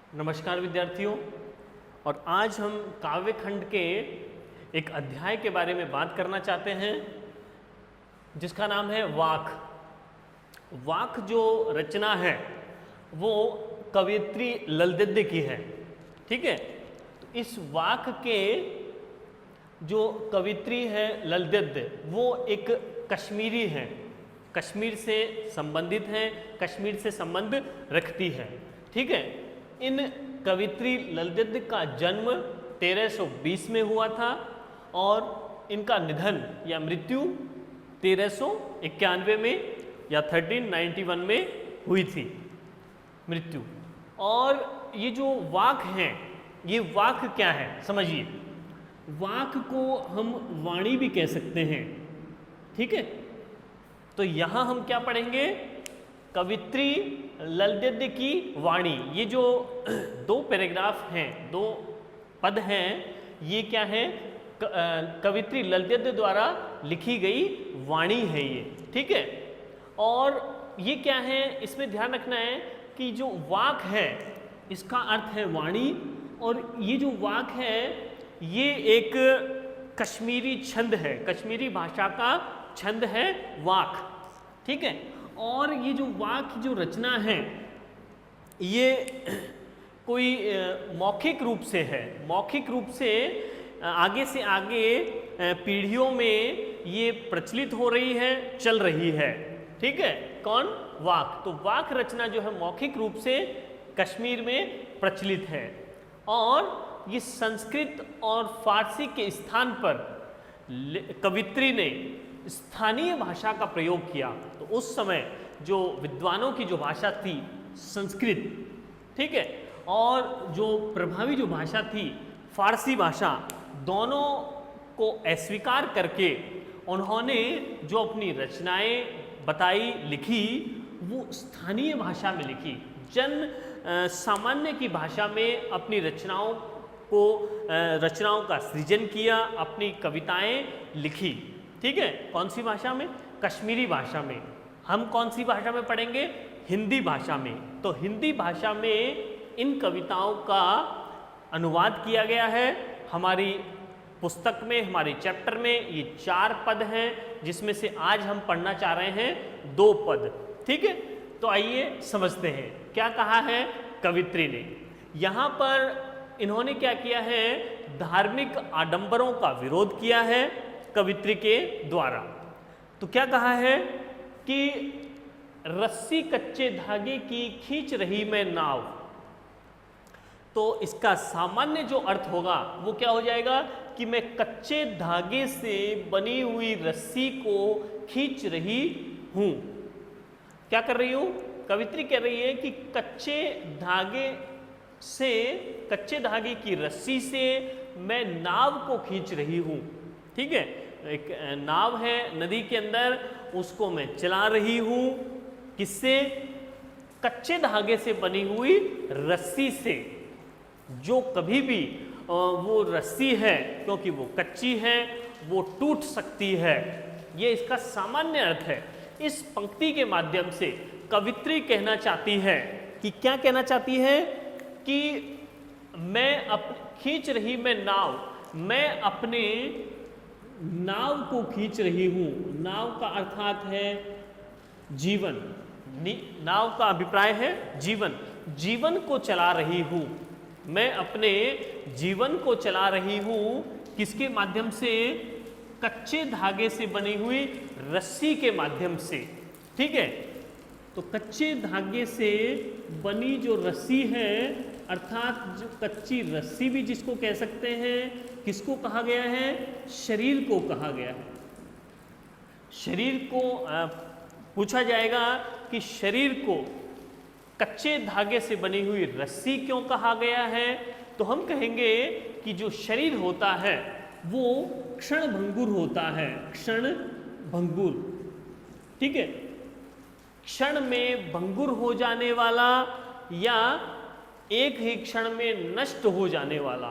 नमस्कार विद्यार्थियों। और आज हम काव्य खंड के एक अध्याय के बारे में बात करना चाहते हैं जिसका नाम है वाक। वाक जो रचना है वो कवयित्री ललदेद्य की है। ठीक है, तो इस वाक के जो कवयित्री है ललदेद्य वो एक कश्मीरी है, कश्मीर से संबंधित है, कश्मीर से संबंध रखती है। ठीक है, इन कवयित्री ललदेद्य का जन्म 1320 में हुआ था और इनका निधन या मृत्यु 1391 में या 1391 में हुई थी मृत्यु। और ये जो वाक हैं, ये वाक क्या है समझिए। वाक को हम वाणी भी कह सकते हैं। ठीक है, तो यहाँ हम क्या पढ़ेंगे, कवयित्री ललदेद्य की वाणी। ये जो दो पैराग्राफ हैं, दो पद हैं, ये क्या है, कवयित्री ललदेद्य द्वारा लिखी गई वाणी है ये। ठीक है, और ये क्या है, इसमें ध्यान रखना है कि जो वाक है इसका अर्थ है वाणी, और ये जो वाक है ये एक कश्मीरी छंद है, कश्मीरी भाषा का छंद है वाक। ठीक है, और ये जो वाक जो रचना है ये कोई मौखिक रूप से है, मौखिक रूप से आगे से आगे पीढ़ियों में ये प्रचलित हो रही है, चल रही है। ठीक है, कौन, वाक। तो वाक रचना जो है मौखिक रूप से कश्मीर में प्रचलित है, और ये संस्कृत और फारसी के स्थान पर कवयित्री ने स्थानीय भाषा का प्रयोग किया। तो उस समय जो विद्वानों की जो भाषा थी संस्कृत, ठीक है, और जो प्रभावी जो भाषा थी फारसी भाषा, दोनों को अस्वीकार करके उन्होंने जो अपनी रचनाएं बताई, लिखी, वो स्थानीय भाषा में लिखी, जन सामान्य की भाषा में अपनी रचनाओं का सृजन किया, अपनी कविताएं लिखी। ठीक है, कौन सी भाषा में, कश्मीरी भाषा में। हम कौन सी भाषा में पढ़ेंगे, हिंदी भाषा में। तो हिंदी भाषा में इन कविताओं का अनुवाद किया गया है। हमारी पुस्तक में, हमारे चैप्टर में ये 4 पद हैं, जिसमें से आज हम पढ़ना चाह रहे हैं 2 पद। ठीक है, तो आइए समझते हैं क्या कहा है कवयित्री ने। यहाँ पर इन्होंने क्या किया है, धार्मिक आडंबरों का विरोध किया है कवयित्री के द्वारा। तो क्या कहा है कि रस्सी कच्चे धागे की खींच रही मैं नाव। तो इसका सामान्य जो अर्थ होगा वो क्या हो जाएगा कि मैं कच्चे धागे से बनी हुई रस्सी को खींच रही हूं। क्या कर रही हूं, कवयित्री कह रही है कि कच्चे धागे की रस्सी से मैं नाव को खींच रही हूं। ठीक है, एक नाव है नदी के अंदर, उसको मैं चला रही हूं, किससे, कच्चे धागे से बनी हुई रस्सी से। जो कभी भी वो रस्सी है, क्योंकि वो कच्ची है, वो टूट सकती है। ये इसका सामान्य अर्थ है। इस पंक्ति के माध्यम से कवयित्री कहना चाहती है कि क्या कहना चाहती है कि खींच रही मैं नाव, मैं अपने नाव को खींच रही हूं। नाव का अर्थात है जीवन, नाव का अभिप्राय है जीवन, जीवन को चला रही हूं। मैं अपने जीवन को चला रही हूं, किसके माध्यम से, कच्चे धागे से बनी हुई रस्सी के माध्यम से। ठीक है, तो कच्चे धागे से बनी जो रस्सी है, अर्थात जो कच्ची रस्सी भी जिसको कह सकते हैं, किसको कहा गया है, शरीर को कहा गया है। शरीर को पूछा जाएगा कि शरीर को कच्चे धागे से बनी हुई रस्सी क्यों कहा गया है, तो हम कहेंगे कि जो शरीर होता है वो क्षण भंगुर होता है, क्षण भंगुर। ठीक है, क्षण में भंगुर हो जाने वाला या एक ही क्षण में नष्ट हो जाने वाला।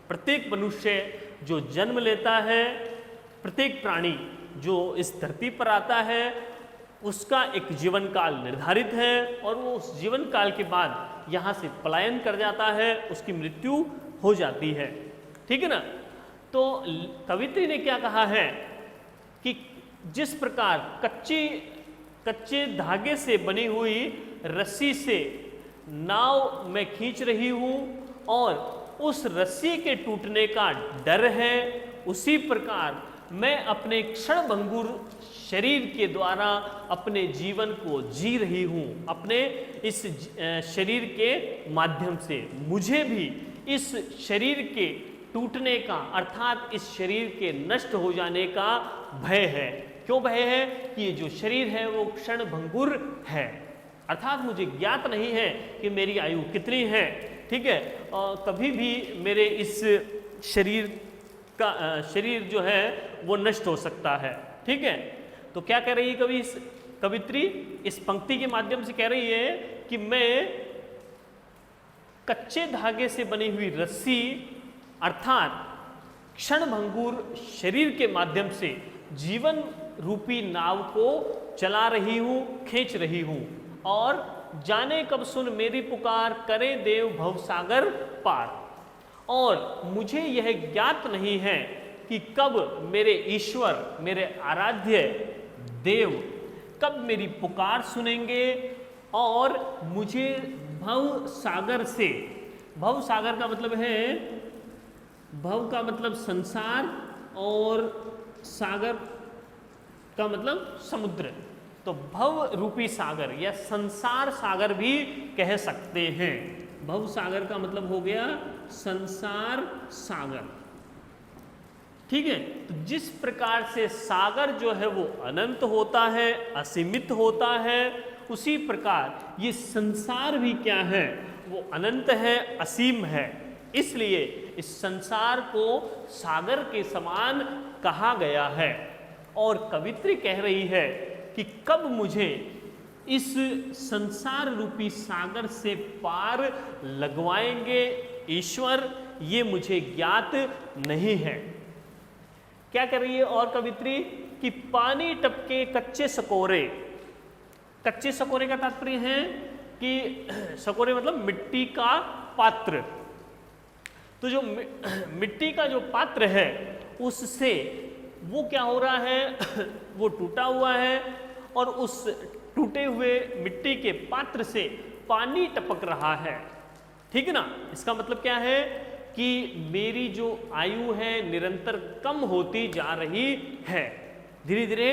प्रत्येक मनुष्य जो जन्म लेता है, प्रत्येक प्राणी जो इस धरती पर आता है, उसका एक जीवन काल निर्धारित है और वो उस जीवन काल के बाद यहाँ से पलायन कर जाता है, उसकी मृत्यु हो जाती है। ठीक है ना। तो कवित्री ने क्या कहा है कि जिस प्रकार कच्चे धागे से बनी हुई रस्सी से नाव मैं खींच रही हूँ और उस रस्सी के टूटने का डर है, उसी प्रकार मैं अपने क्षणभंगुर शरीर के द्वारा अपने जीवन को जी रही हूँ। अपने इस शरीर के माध्यम से मुझे भी इस शरीर के टूटने का अर्थात इस शरीर के नष्ट हो जाने का भय है। क्यों भय है? कि ये जो शरीर है वो क्षणभंगुर है, अर्थात मुझे ज्ञात नहीं है कि मेरी आयु कितनी है। ठीक है। और कभी भी मेरे इस शरीर जो है वो नष्ट हो सकता है। ठीक है। तो क्या कह रही है कवित्री इस पंक्ति के माध्यम से कह रही है कि मैं कच्चे धागे से बनी हुई रस्सी अर्थात क्षणभंगुर शरीर के माध्यम से जीवन रूपी नाव को चला रही हूँ, खींच रही हूँ, और जाने कब सुन मेरी पुकार, करे देव भवसागर पार। और मुझे यह ज्ञात नहीं है कि कब मेरे ईश्वर, मेरे आराध्य देव कब मेरी पुकार सुनेंगे और मुझे भव सागर से, भव सागर का मतलब है, भव का मतलब संसार और सागर का मतलब समुद्र, तो भव रूपी सागर या संसार सागर भी कह सकते हैं। भव सागर का मतलब हो गया संसार सागर। ठीक है। तो जिस प्रकार से सागर जो है वो अनंत होता है, असीमित होता है, उसी प्रकार ये संसार भी क्या है, वो अनंत है, असीम है। इसलिए इस संसार को सागर के समान कहा गया है। और कवित्री कह रही है कि कब मुझे इस संसार रूपी सागर से पार लगवाएंगे ईश्वर, ये मुझे ज्ञात नहीं है। क्या कर रही है और कवित्री कि पानी टपके कच्चे सकोरे। कच्चे सकोरे का तात्पर्य है कि सकोरे मतलब मिट्टी का पात्र। तो जो मिट्टी का जो पात्र है उससे वो क्या हो रहा है, वो टूटा हुआ है और उस टूटे हुए मिट्टी के पात्र से पानी टपक रहा है। ठीक है ना। इसका मतलब क्या है कि मेरी जो आयु है निरंतर कम होती जा रही है, धीरे धीरे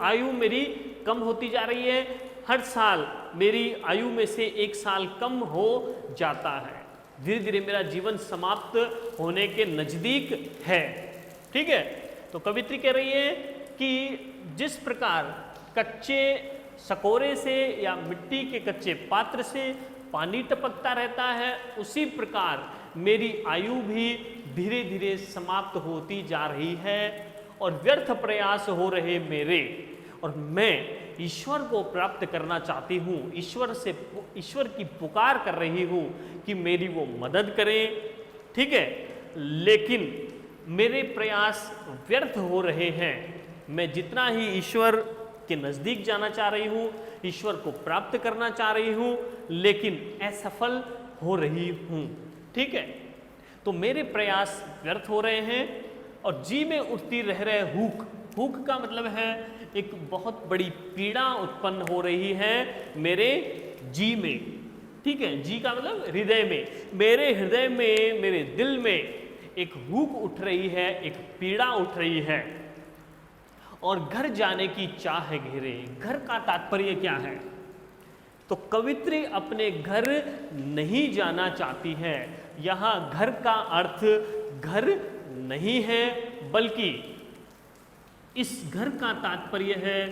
आयु मेरी कम होती जा रही है। हर साल मेरी आयु में से 1 साल कम हो जाता है, धीरे धीरे मेरा जीवन समाप्त होने के नजदीक है। ठीक है। तो कवित्री कह रही है कि जिस प्रकार कच्चे सकोरे से या मिट्टी के कच्चे पात्र से पानी टपकता रहता है, उसी प्रकार मेरी आयु भी धीरे धीरे समाप्त होती जा रही है और व्यर्थ प्रयास हो रहे मेरे, और मैं ईश्वर को प्राप्त करना चाहती हूँ, ईश्वर की पुकार कर रही हूँ कि मेरी वो मदद करें। ठीक है। लेकिन मेरे प्रयास व्यर्थ हो रहे हैं। मैं जितना ही ईश्वर के नज़दीक जाना चाह रही हूँ, ईश्वर को प्राप्त करना चाह रही हूँ, लेकिन असफल हो रही हूँ। ठीक है। तो मेरे प्रयास व्यर्थ हो रहे हैं और जी में उठती रह रहे हुक। हुक का मतलब है एक बहुत बड़ी पीड़ा उत्पन्न हो रही है मेरे जी में। ठीक है। जी का मतलब हृदय में, मेरे हृदय में, मेरे दिल में एक हुक उठ रही है, एक पीड़ा उठ रही है और घर जाने की चाह घेरे। घर का तात्पर्य क्या है? तो कवित्री अपने घर नहीं जाना चाहती है। यहाँ घर का अर्थ घर नहीं है, बल्कि इस घर का तात्पर्य है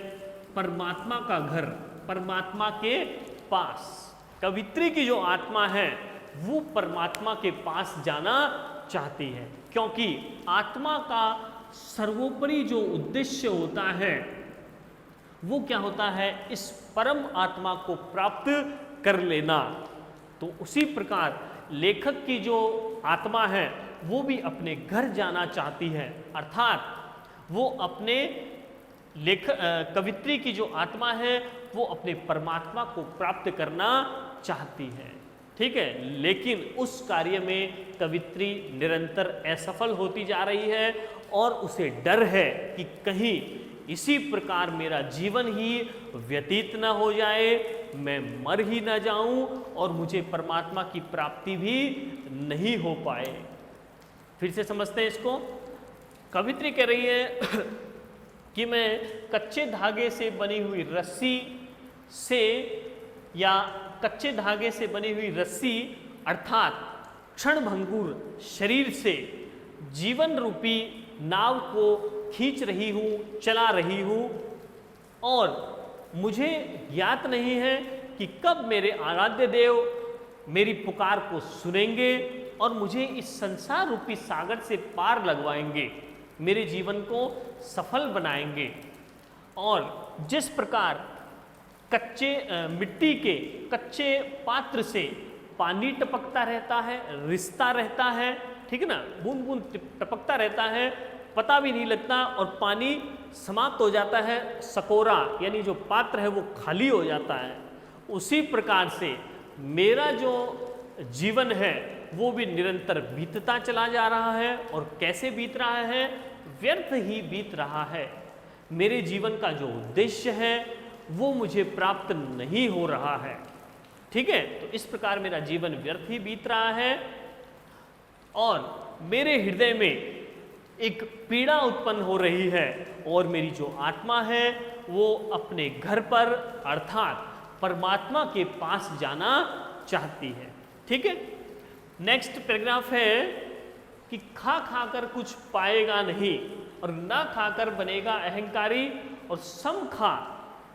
परमात्मा का घर, परमात्मा के पास। कवित्री की जो आत्मा है वो परमात्मा के पास जाना चाहती है, क्योंकि आत्मा का सर्वोपरि जो उद्देश्य होता है वो क्या होता है? इस परम आत्मा को प्राप्त कर लेना। तो उसी प्रकार लेखक की जो आत्मा है वो भी अपने घर जाना चाहती है, अर्थात वो अपने कवित्री की जो आत्मा है वो अपने परमात्मा को प्राप्त करना चाहती है, ठीक है, लेकिन उस कार्य में कवित्री निरंतर असफल होती जा रही है और उसे डर है कि कहीं इसी प्रकार मेरा जीवन ही व्यतीत न हो जाए, मैं मर ही न जाऊं और मुझे परमात्मा की प्राप्ति भी नहीं हो पाए। फिर से समझते हैं इसको। कवित्री कह रही है कि मैं कच्चे धागे से बनी हुई रस्सी से या कच्चे धागे से बनी हुई रस्सी अर्थात क्षणभंगुर शरीर से जीवन रूपी नाव को खींच रही हूँ, चला रही हूँ, और मुझे ज्ञात नहीं है कि कब मेरे आराध्य देव मेरी पुकार को सुनेंगे और मुझे इस संसार रूपी सागर से पार लगवाएंगे, मेरे जीवन को सफल बनाएंगे। और जिस प्रकार मिट्टी के कच्चे पात्र से पानी टपकता रहता है, रिसता रहता है, ठीक है ना, बूंद बूंद टपकता रहता है, पता भी नहीं लगता और पानी समाप्त हो जाता है, सकोरा यानी जो पात्र है वो खाली हो जाता है। उसी प्रकार से मेरा जो जीवन है वो भी निरंतर बीतता चला जा रहा है, और कैसे बीत रहा है, व्यर्थ ही बीत रहा है। मेरे जीवन का जो उद्देश्य है वो मुझे प्राप्त नहीं हो रहा है, ठीक है। तो इस प्रकार मेरा जीवन व्यर्थ ही बीत रहा है और मेरे हृदय में एक पीड़ा उत्पन्न हो रही है और मेरी जो आत्मा है वो अपने घर पर अर्थात परमात्मा के पास जाना चाहती है, ठीक है। नेक्स्ट पैराग्राफ है कि खा खाकर कुछ पाएगा नहीं और ना खाकर बनेगा अहंकारी, और सम खा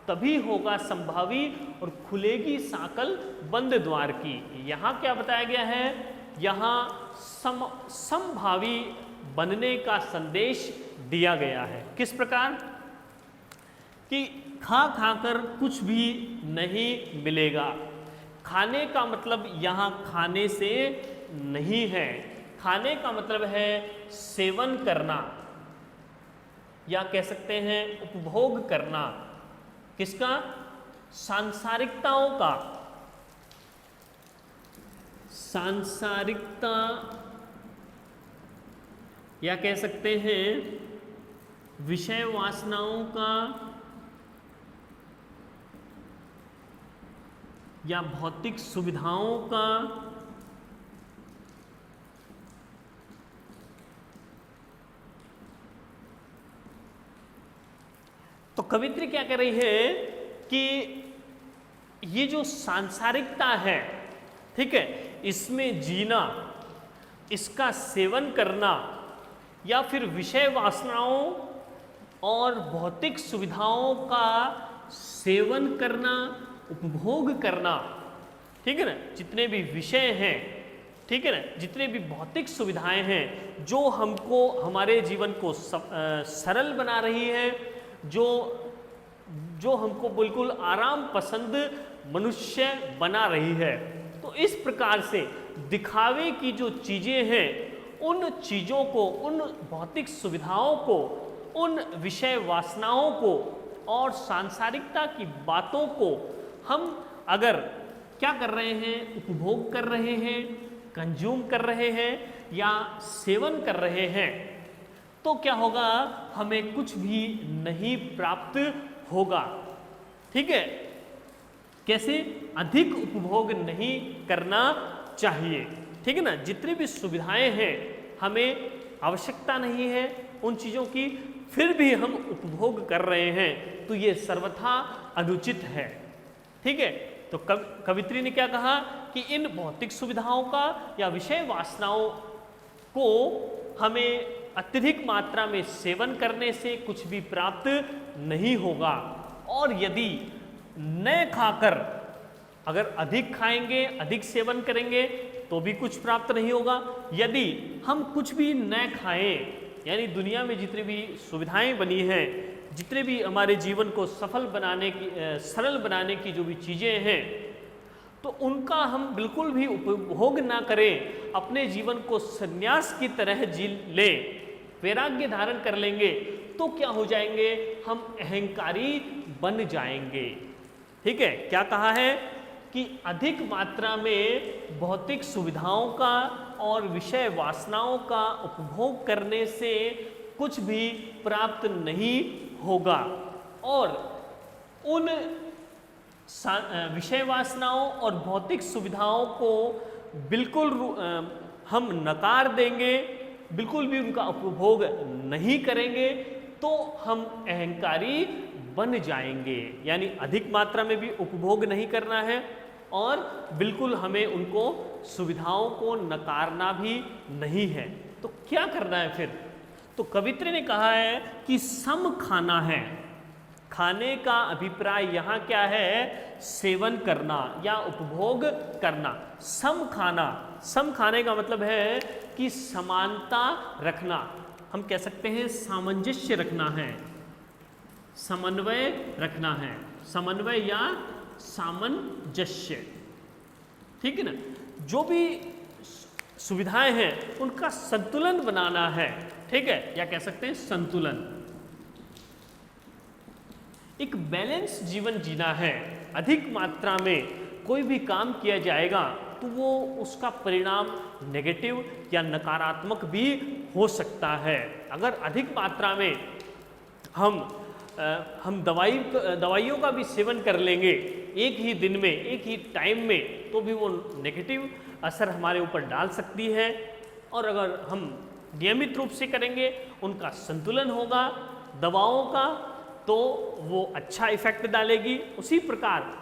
तभी होगा संभावी और खुलेगी साकल बंद द्वार की। यहाँ क्या बताया गया है, यहाँ संभावी बनने का संदेश दिया गया है। किस प्रकार कि खा खाकर कुछ भी नहीं मिलेगा। खाने का मतलब यहाँ खाने से नहीं है, खाने का मतलब है सेवन करना या कह सकते हैं उपभोग करना। किसका? सांसारिकताओं का। सांसारिकता या कह सकते हैं विषय वासनाओं का या भौतिक सुविधाओं का तो कवित्री क्या कर रही है कि ये जो सांसारिकता है, ठीक है, इसमें जीना, इसका सेवन करना या फिर विषय वासनाओं और भौतिक सुविधाओं का सेवन करना, उपभोग करना, ठीक है ना, जितने भी विषय हैं, ठीक है ना, जितने भी भौतिक सुविधाएं हैं जो हमको हमारे जीवन को सरल बना रही है, जो हमको बिल्कुल आराम पसंद मनुष्य बना रही है, तो इस प्रकार से दिखावे की जो चीज़ें हैं उन चीज़ों को, उन भौतिक सुविधाओं को, उन विषय वासनाओं को और सांसारिकता की बातों को हम अगर क्या कर रहे हैं, उपभोग कर रहे हैं, कंज्यूम कर रहे हैं या सेवन कर रहे हैं, तो क्या होगा, हमें कुछ भी नहीं प्राप्त होगा, ठीक है। कैसे? अधिक उपभोग नहीं करना चाहिए, ठीक है ना। जितनी भी सुविधाएं हैं हमें आवश्यकता नहीं है उन चीज़ों की, फिर भी हम उपभोग कर रहे हैं, तो ये सर्वथा अनुचित है, ठीक है। तो कवित्री ने क्या कहा कि इन भौतिक सुविधाओं का या विषय वासनाओं को हमें अत्यधिक मात्रा में सेवन करने से कुछ भी प्राप्त नहीं होगा, और यदि न खाकर, अगर अधिक खाएंगे, अधिक सेवन करेंगे तो भी कुछ प्राप्त नहीं होगा। यदि हम कुछ भी न खाएं, यानी दुनिया में जितनी भी सुविधाएं बनी हैं, जितने भी हमारे जीवन को सफल बनाने की, सरल बनाने की जो भी चीज़ें हैं, तो उनका हम बिल्कुल भी उपभोग ना करें, अपने जीवन को संन्यास की तरह जी लें, वैराग्य धारण कर लेंगे, तो क्या हो जाएंगे, हम अहंकारी बन जाएंगे। ठीक है, क्या कहा है कि अधिक मात्रा में भौतिक सुविधाओं का और विषय वासनाओं का उपभोग करने से कुछ भी प्राप्त नहीं होगा, और उन विषय वासनाओं और भौतिक सुविधाओं को बिल्कुल हम नकार देंगे, बिल्कुल भी उनका उपभोग नहीं करेंगे, तो हम अहंकारी बन जाएंगे। यानी अधिक मात्रा में भी उपभोग नहीं करना है और बिल्कुल हमें उनको सुविधाओं को नकारना भी नहीं है। तो क्या करना है फिर? तो कवित्री ने कहा है कि सम खाना है। खाने का अभिप्राय यहाँ क्या है? सेवन करना या उपभोग करना। सम खाना, सम खाने का मतलब है कि समानता रखना, हम कह सकते हैं सामंजस्य रखना है, समन्वय रखना है, समन्वय या सामंजस्य। ठीक है ना, जो भी सुविधाएं हैं उनका संतुलन बनाना है। ठीक है, या कह सकते हैं संतुलन। एक बैलेंस जीवन जीना है। अधिक मात्रा में कोई भी काम किया जाएगा तो वो उसका परिणाम नेगेटिव या नकारात्मक भी हो सकता है। अगर अधिक मात्रा में हम दवाइयों का भी सेवन कर लेंगे एक ही दिन में, एक ही टाइम में, तो भी वो नेगेटिव असर हमारे ऊपर डाल सकती है। और अगर हम नियमित रूप से करेंगे, उनका संतुलन होगा दवाओं का, तो वो अच्छा इफेक्ट डालेगी। उसी प्रकार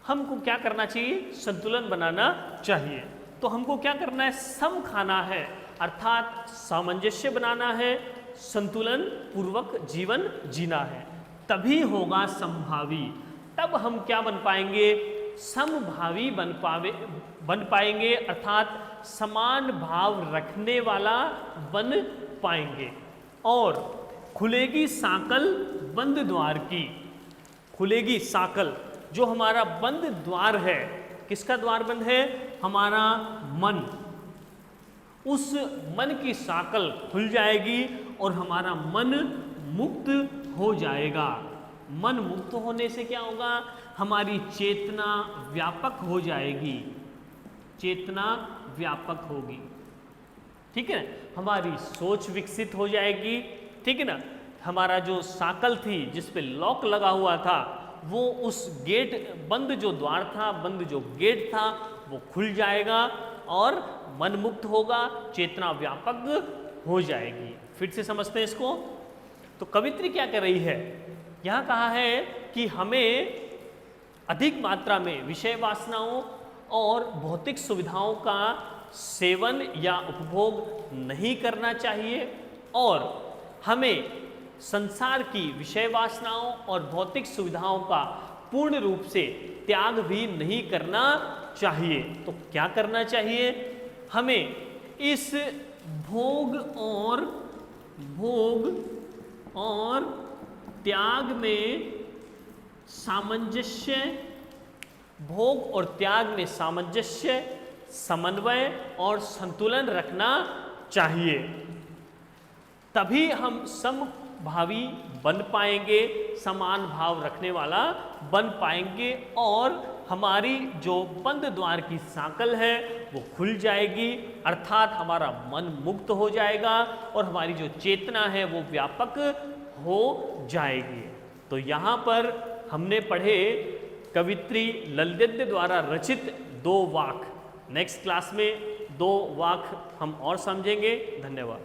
हमको क्या करना चाहिए? संतुलन बनाना चाहिए। तो हमको क्या करना है? सम खाना है, अर्थात सामंजस्य बनाना है, संतुलन पूर्वक जीवन जीना है। तभी होगा समभावी। तब हम क्या बन पाएंगे? समभावी बन पाएंगे, अर्थात समान भाव रखने वाला बन पाएंगे। और खुलेगी साकल बंद द्वार की। खुलेगी साकल, जो हमारा बंद द्वार है, किसका द्वार बंद है? हमारा मन। उस मन की साकल खुल जाएगी और हमारा मन मुक्त हो जाएगा। मन मुक्त होने से क्या होगा? हमारी चेतना व्यापक हो जाएगी, चेतना व्यापक होगी। ठीक है, हमारी सोच विकसित हो जाएगी। ठीक है ना, हमारा जो साकल थी जिस पे लॉक लगा हुआ था, वो उस गेट, बंद जो द्वार था, बंद जो गेट था, वो खुल जाएगा और मन मुक्त होगा, चेतना व्यापक हो जाएगी। फिर से समझते हैं इसको। तो कवित्री क्या कर रही है? यहाँ कहा है कि हमें अधिक मात्रा में विषय वासनाओं और भौतिक सुविधाओं का सेवन या उपभोग नहीं करना चाहिए, और हमें संसार की विषय वासनाओं और भौतिक सुविधाओं का पूर्ण रूप से त्याग भी नहीं करना चाहिए। तो क्या करना चाहिए? हमें इस भोग और त्याग में सामंजस्य, भोग और त्याग में सामंजस्य, समन्वय और संतुलन रखना चाहिए। तभी हम समभावी बन पाएंगे, समान भाव रखने वाला बन पाएंगे, और हमारी जो बंद द्वार की साकल है वो खुल जाएगी, अर्थात हमारा मन मुक्त हो जाएगा और हमारी जो चेतना है वो व्यापक हो जाएगी। तो यहाँ पर हमने पढ़े कवित्री ललित द्वारा रचित 2 वाक। नेक्स्ट क्लास में 2 वाक हम और समझेंगे। धन्यवाद।